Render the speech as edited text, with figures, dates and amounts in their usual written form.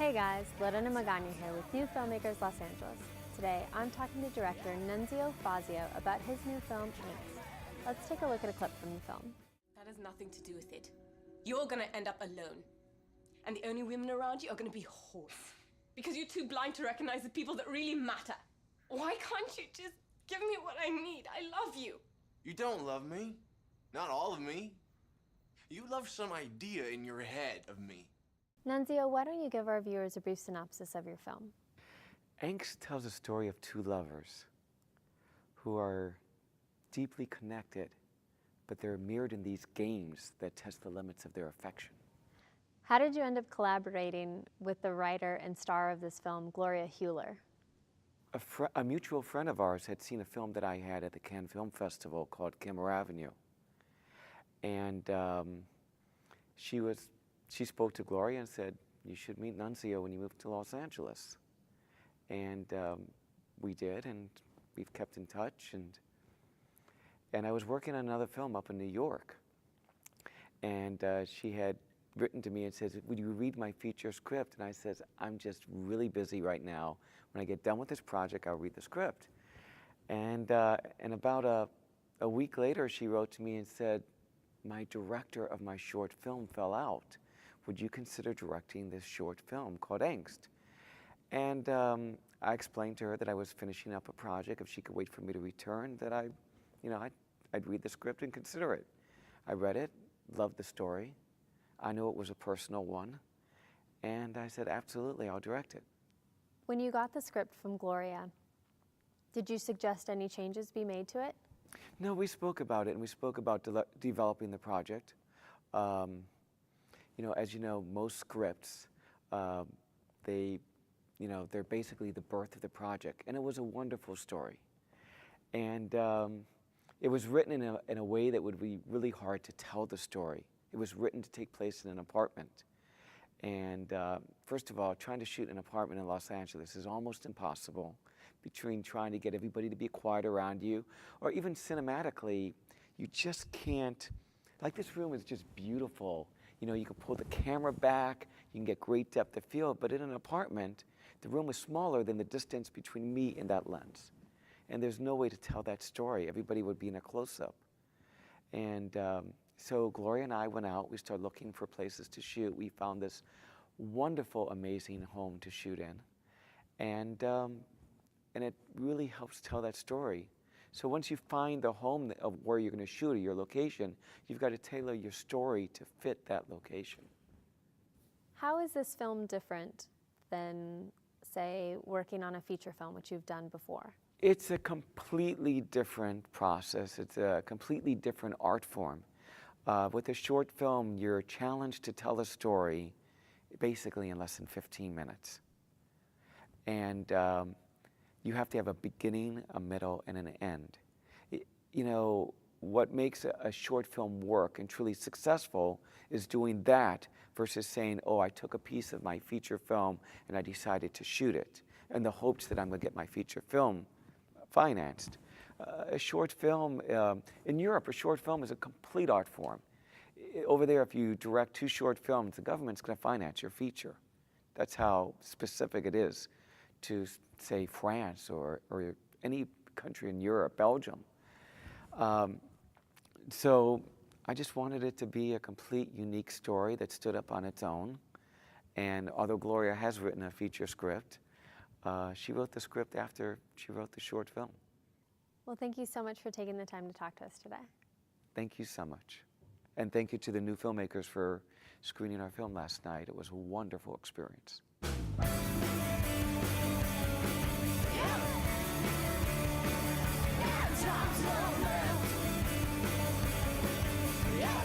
Hey guys, Lorena Magana here with New Filmmakers Los Angeles. Today, I'm talking to director Nunzio Fazio about his new film, Angst. Let's take a look at a clip from the film. That has nothing to do with it. You're gonna end up alone. And the only women around you are gonna be whores. Because you're too blind to recognize the people that really matter. Why can't you just give me what I need? I love you. You don't love me. Not all of me. You love some idea in your head of me. Nunzio, why don't you give our viewers a brief synopsis of your film? Angst tells a story of two lovers who are deeply connected, but they're mirrored in these games that test the limits of their affection. How did you end up collaborating with the writer and star of this film, Gloria Hewler? A mutual friend of ours had seen a film that I had at the Cannes Film Festival called Camera Avenue. And she spoke to Gloria and said, "You should meet Nunzio when you move to Los Angeles." And we did, and we've kept in touch. And I was working on another film up in New York. And she had written to me and says, "Would you read my feature script?" And I says, "I'm just really busy right now. When I get done with this project, I'll read the script." And about a week later, she wrote to me and said, "My director of my short film fell out. Would you consider directing this short film called Angst?" And I explained to her that I was finishing up a project. If she could wait for me to return, that I'd read the script and consider it. I read it, loved the story. I knew it was a personal one. And I said, absolutely, I'll direct it. When you got the script from Gloria, did you suggest any changes be made to it? No, we spoke about it, and we spoke about developing the project. As you know, most scripts, they're basically the birth of the project, and it was a wonderful story. And it was written in a way that would be really hard to tell the story. It was written to take place in an apartment. And first of all, trying to shoot an apartment in Los Angeles is almost impossible, between trying to get everybody to be quiet around you, or even cinematically, you just can't. Like, this room is just beautiful. You can pull the camera back, you can get great depth of field, but in an apartment, the room is smaller than the distance between me and that lens. And there's no way to tell that story. Everybody would be in a close-up. And so Gloria and I went out, we started looking for places to shoot. We found this wonderful, amazing home to shoot in. And it really helps tell that story. So once you find the home of where you're going to shoot, or your location, you've got to tailor your story to fit that location. How is this film different than, say, working on a feature film, which you've done before? It's a completely different process. It's a completely different art form. With a short film, you're challenged to tell a story basically in less than 15 minutes. And you have to have a beginning, a middle, and an end. What makes a short film work and truly successful is doing that versus saying, "Oh, I took a piece of my feature film and I decided to shoot it," in the hopes that I'm going to get my feature film financed. A short film, in Europe, a short film is a complete art form. Over there, if you direct 2 short films, the government's going to finance your feature. That's how specific it is to, say, France or any country in Europe, Belgium. So I just wanted it to be a complete, unique story that stood up on its own. And although Gloria has written a feature script, she wrote the script after she wrote the short film. Well, thank you so much for taking the time to talk to us today. Thank you so much. And thank you to the New Filmmakers for screening our film last night. It was a wonderful experience. Yeah.